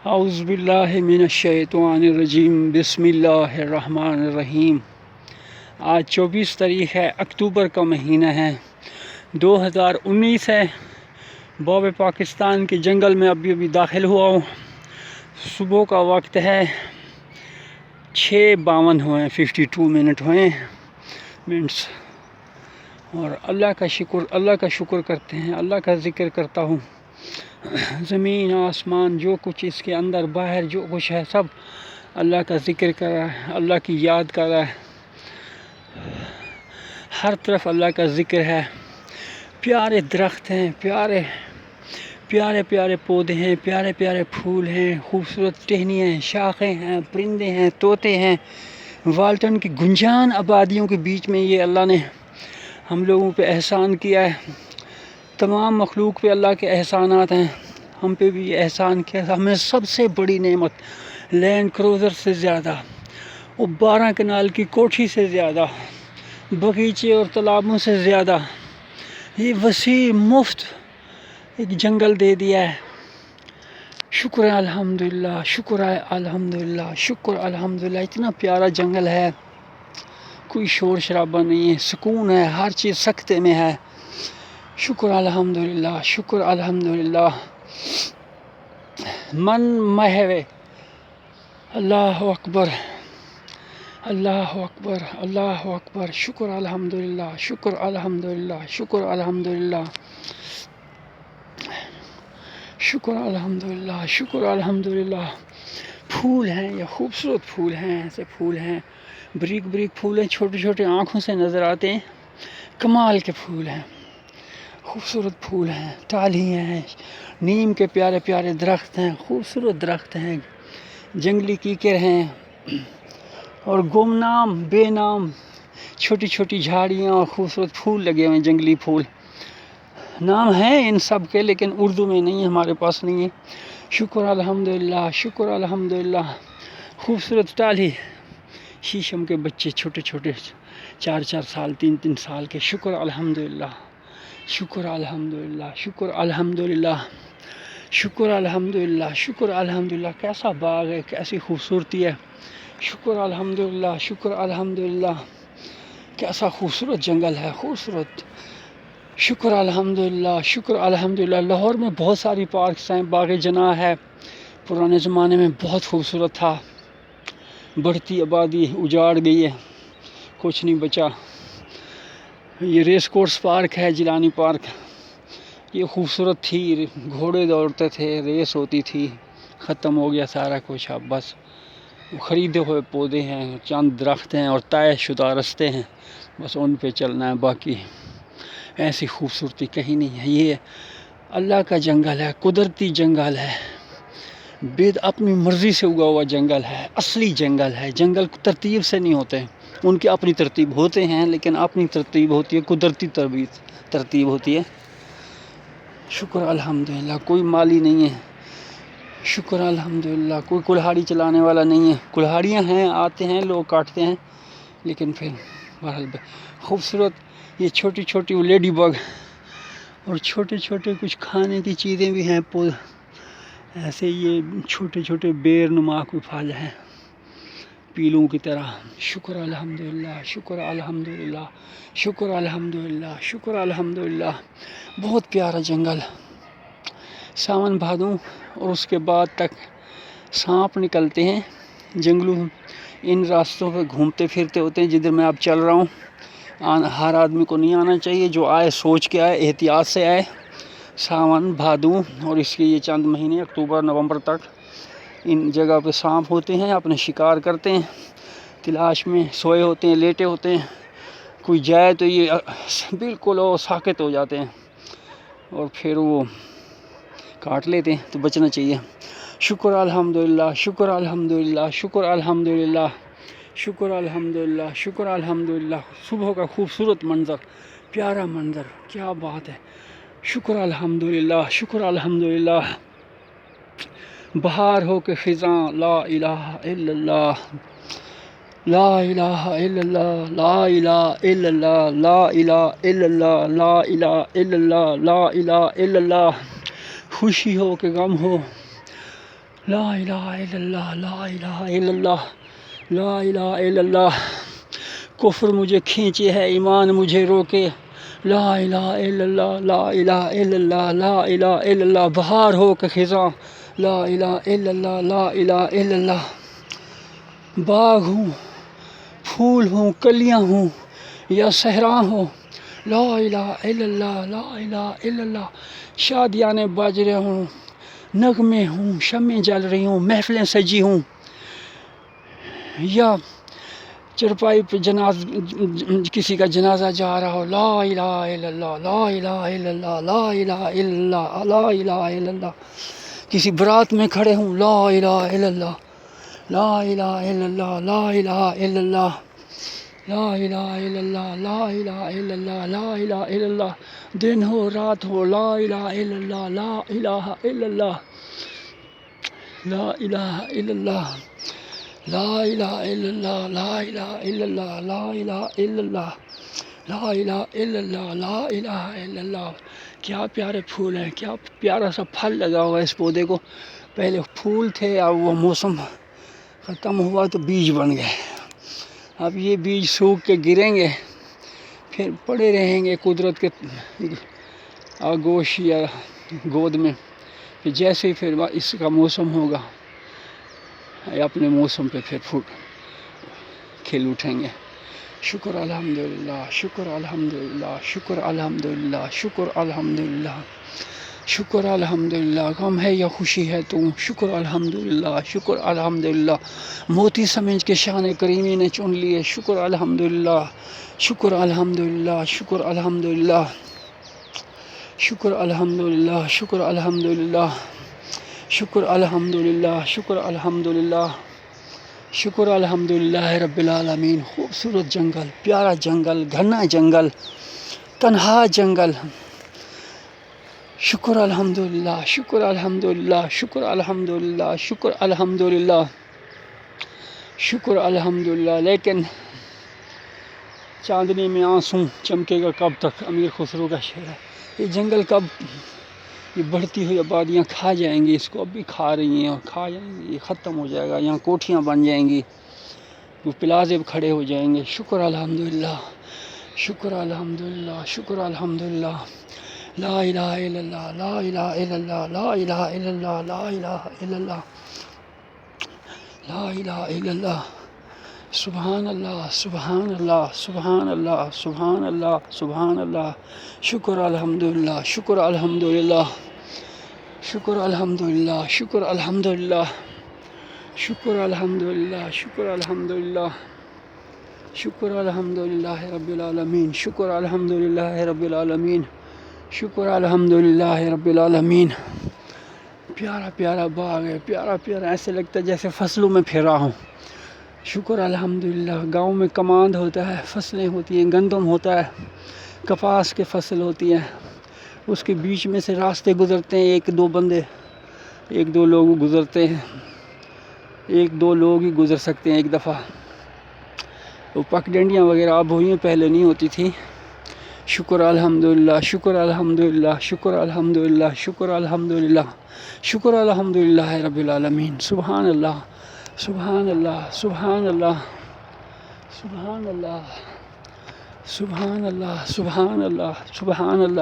اعوذ باللہ من الشیطان الرجیم بسم اللہ الرحمن الرحیم۔ آج 24 تاریخ ہے، اکتوبر کا مہینہ ہے، 2019 ہے۔ باب پاکستان کے جنگل میں ابھی داخل ہوا ہوں۔ صبح کا وقت ہے، 6:52 ہوئے، 52 منٹ ہوئے منٹس، اور اللہ کا شکر کرتے ہیں، اللہ کا ذکر کرتا ہوں۔ زمین آسمان جو کچھ اس کے اندر باہر جو کچھ ہے، سب اللہ کا ذکر کر رہا ہے، اللہ کی یاد کر رہا ہے۔ ہر طرف اللہ کا ذکر ہے۔ پیارے درخت ہیں، پیارے پیارے پودے ہیں، پیارے پیارے پھول ہیں، خوبصورت ٹہنیاں ہیں، شاخیں ہیں، پرندے ہیں، طوطے ہیں۔ والٹن کی گنجان آبادیوں کے بیچ میں یہ اللہ نے ہم لوگوں پہ احسان کیا ہے۔ تمام مخلوق پہ اللہ کے احسانات ہیں، ہم پہ بھی یہ احسان کیا۔ ہمیں سب سے بڑی نعمت لینڈ کروزر سے زیادہ، وہ 12 کنال کی کوٹھی سے زیادہ، باغیچے اور تالابوں سے زیادہ یہ وسیع مفت ایک جنگل دے دیا ہے۔ شکر ہے الحمدللہ، شکر ہے الحمدللہ، شکر الحمدللہ۔ اتنا پیارا جنگل ہے، کوئی شور شرابہ نہیں ہے، سکون ہے، ہر چیز سکتے میں ہے۔ شکر الحمدللہ، شکر الحمدللہ۔ من محوے، اللہ اکبر، اللہ اکبر، اللہ اکبر۔ شکر الحمدللہ، شکر الحمدللہ، شکر الحمدللہ، شکر الحمدللہ، شکر الحمدللہ۔ پھول ہیں، یہ خوبصورت پھول ہیں، ایسے پھول ہیں، بریک بریک پھول ہیں، چھوٹے چھوٹے آنکھوں سے نظر آتے ہیں، کمال کے پھول ہیں، خوبصورت پھول ہیں، ٹاہلیاں ہیں، نیم کے پیارے پیارے درخت ہیں، خوبصورت درخت ہیں، جنگلی کیکر ہیں، اور گمنام بے نام چھوٹی چھوٹی جھاڑیاں اور خوبصورت پھول لگے ہوئے ہیں، جنگلی پھول۔ نام ہیں ان سب کے، لیکن اردو میں نہیں، ہمارے پاس نہیں ہے۔ شکر الحمدللہ، شکر الحمدللہ۔ خوبصورت ٹاہلی، شیشم کے بچے چھوٹے چھوٹے، 4 سال 3 سال کے۔ شکر الحمدللہ، شکر الحمدللہ، شکر الحمدللہ، شکر الحمدللہ، شکر الحمدللہ۔ کیسا باغ ہے، کیسی خوبصورتی ہے۔ شکر الحمدللہ، شکر الحمدللہ۔ کیسا خوبصورت جنگل ہے، خوبصورت۔ شکر الحمدللہ، شکر الحمدللہ۔ لاہور میں بہت ساری پارکس ہیں، باغ جناح ہے، پرانے زمانے میں بہت خوبصورت تھا، بڑھتی آبادی اجاڑ گئی ہے، کچھ نہیں بچا۔ یہ ریس کورس پارک ہے، جیلانی پارک، یہ خوبصورت تھی، گھوڑے دوڑتے تھے، ریس ہوتی تھی، ختم ہو گیا سارا کچھ۔ اب بس خریدے ہوئے پودے ہیں، چند درخت ہیں اور طے شدہ رستے ہیں، بس ان پہ چلنا ہے، باقی ایسی خوبصورتی کہیں نہیں ہے۔ یہ اللہ کا جنگل ہے، قدرتی جنگل ہے، اپنی مرضی سے اگا ہوا جنگل ہے، اصلی جنگل ہے۔ جنگل ترتیب سے نہیں ہوتے، ان کی اپنی ترتیب ہوتے ہیں، لیکن اپنی ترتیب ہوتی ہے، قدرتی ترتیب ہوتی ہے۔ شکر الحمدللہ۔ کوئی مالی نہیں ہے، شکر الحمدللہ۔ کوئی کلہاڑی چلانے والا نہیں ہے، کلہاڑیاں ہیں، آتے ہیں لوگ کاٹتے ہیں، لیکن پھر بہرحال خوبصورت یہ چھوٹی چھوٹی لیڈی بگ اور چھوٹے چھوٹے کچھ کھانے کی چیزیں بھی ہیں، ایسے یہ چھوٹے چھوٹے بیر نما کوئی پھل ہیں، پیلوں کی طرح۔ شکر الحمدللہ، شکر الحمدللہ، شکر الحمدللہ، شکر الحمدللہ۔ بہت پیارا جنگل، ساون بھادوں اور اس کے بعد تک سانپ نکلتے ہیں جنگلوں، ان راستوں پہ گھومتے پھرتے ہوتے ہیں جدھر میں اب چل رہا ہوں۔ ہر آدمی کو نہیں آنا چاہیے، جو آئے سوچ کے آئے، احتیاط سے آئے۔ ساون بھادوں اور اس کے یہ چند مہینے اکتوبر نومبر تک ان جگہ پہ سانپ ہوتے ہیں، اپنے شکار کرتے ہیں، تلاش میں سوئے ہوتے ہیں، لیٹے ہوتے ہیں، کوئی جائے تو یہ بالکل ساکت ہو جاتے ہیں اور پھر وہ کاٹ لیتے ہیں، تو بچنا چاہیے۔ شکر الحمدللہ، شکر الحمدللہ، شکر الحمدللہ، شکر الحمدللہ، شکر الحمدللہ۔ صبح کا خوبصورت منظر، پیارا منظر، کیا بات ہے۔ شکر الحمدللہ، شکر الحمدللہ۔ بہار ہو کے خزاں، لا الہ الا اللہ، لا الہ الا اللہ، لا الہ الا اللہ، لا الہ الا اللہ، لا الہ الا اللہ، لا الہ الا اللہ۔ خوشی ہو کہ غم ہو، لا الہ الا اللہ، لا الہ الا اللہ، لا الہ الا اللہ۔ کفر مجھے کھینچے ہے، ایمان مجھے روکے، لا الہ الا اللہ، لا الہ الا اللہ، لا الہ الا اللہ۔ بہار ہو کہ خزاں، لا الہ الا اللہ، لا الہ الا اللہ۔ باغ ہوں، پھول ہوں، کلیاں ہوں یا صحرا ہوں، لا الہ الا اللہ، لا الہ الا اللہ۔ شادیاں بج رہے ہوں، نغمے ہوں، شمعیں جل رہی ہوں، محفلیں سجی ہوں، یا چرپائی پہ کسی کا جنازہ جا رہا ہو، لا الہ الا اللہ، لا الہ الا اللہ، لا الہ الا اللہ، لا الہ الا اللہ۔ کسی برات میں کھڑے ہوں، لا الہ الا اللہ، لا الہ الا اللہ، لا الہ الا اللہ، لا الہ الا اللہ، لا الہ الا اللہ، لا الہ الا اللہ۔ دن ہو رات ہو، لا الہ الا اللہ، لا الہ الا اللہ، لا الہ الا اللہ، لا الہ الا اللہ، لا الہ الا اللہ، لا الہ الا اللہ، لا الہ الا اللہ، لا الہ الا اللہ۔ کیا پیارے پھول ہیں، کیا پیارا سا پھل لگا ہوا ہے اس پودے کو۔ پہلے پھول تھے، اب وہ موسم ختم ہوا تو بیج بن گئے۔ اب یہ بیج سوکھ کے گریں گے، پھر پڑے رہیں گے قدرت کے آغوش یا گود میں۔ پھر جیسے ہی پھر اس کا موسم ہوگا، اپنے موسم پہ پھر پھول کھل اٹھیں گے۔ شکر الحمدللہ، شکر الحمدللہ، شکر الحمدللہ، شکر الحمدللہ، شکر الحمدللہ۔ غم ہے یا خوشی ہے تو شکر الحمدللہ، شکر الحمدللہ۔ موتی سمجھ کے شان کریمی نے چن لیے، شکر الحمدللہ، شکر الحمدللہ، شکر الحمدللہ، شکر الحمدللہ، شکر الحمدللہ، شکر الحمدللہ، شکر الحمدللہ، شکر الحمدللہ رب العالمین۔ خوبصورت جنگل، پیارا جنگل، گھنا جنگل، تنہا جنگل، شکر الحمدللہ، شکر الحمدللہ، شکر الحمدللہ، شکر الحمدللہ، شکر الحمدللہ۔ لیکن چاندنی میں آنسوں چمکے گا کب تک، امیر خسرو کا شعر ہے۔ یہ جنگل کب یہ بڑھتی ہوئی آبادیاں کھا جائیں گی اس کو، اب بھی کھا رہی ہیں اور کھا جائیں گی، یہ ختم ہو جائے گا، یہاں کوٹھیاں بن جائیں گی، وہ پلازے کھڑے ہو جائیں گے۔ شکر الحمدللہ، شکر الحمدللہ، شکر الحمدللہ، لا الہ الا اللہ، لا الہ الا اللہ، لا الہ الا اللہ، لا الہ الا اللہ، لا الہ الا اللہ، سبحان اللہ، سبحان اللہ، سبحان اللہ، سبحان اللہ، سبحان اللہ، شکر الحمدللہ، شکر الحمدللہ، شکر الحمدللہ، شکر الحمدللہ، شکر الحمدللہ، شکر الحمدللہ، شکر الحمدللہ رب العالمین، شکر الحمدللہ رب العالمین، شکر الحمدللہ رب العالمین۔ پیارا پیارا باغ ہے، پیارا پیارا، ایسے لگتا ہے جیسے فصلوں میں پھر رہا ہوں۔ شکر الحمدللہ۔ گاؤں میں کماند ہوتا ہے، فصلیں ہوتی ہیں، گندم ہوتا ہے، کپاس کے فصل ہوتی ہیں، اس کے بیچ میں سے راستے گزرتے ہیں، ایک دو لوگ گزرتے ہیں، ایک دو لوگ ہی گزر سکتے ہیں ایک دفعہ۔ وہ پگڈنڈیاں وغیرہ اب ہوئی ہیں، پہلے نہیں ہوتی تھی۔ شکر الحمدللہ، شکر الحمدللہ، شکر الحمدللہ، شکر الحمدللہ، شکر الحمدللہ رب العالمین۔ سبحان اللہ، سبحان اللہ، سبحان اللہ، سبحان اللہ، سبحان اللہ، سبحان اللہ، سبحان اللہ۔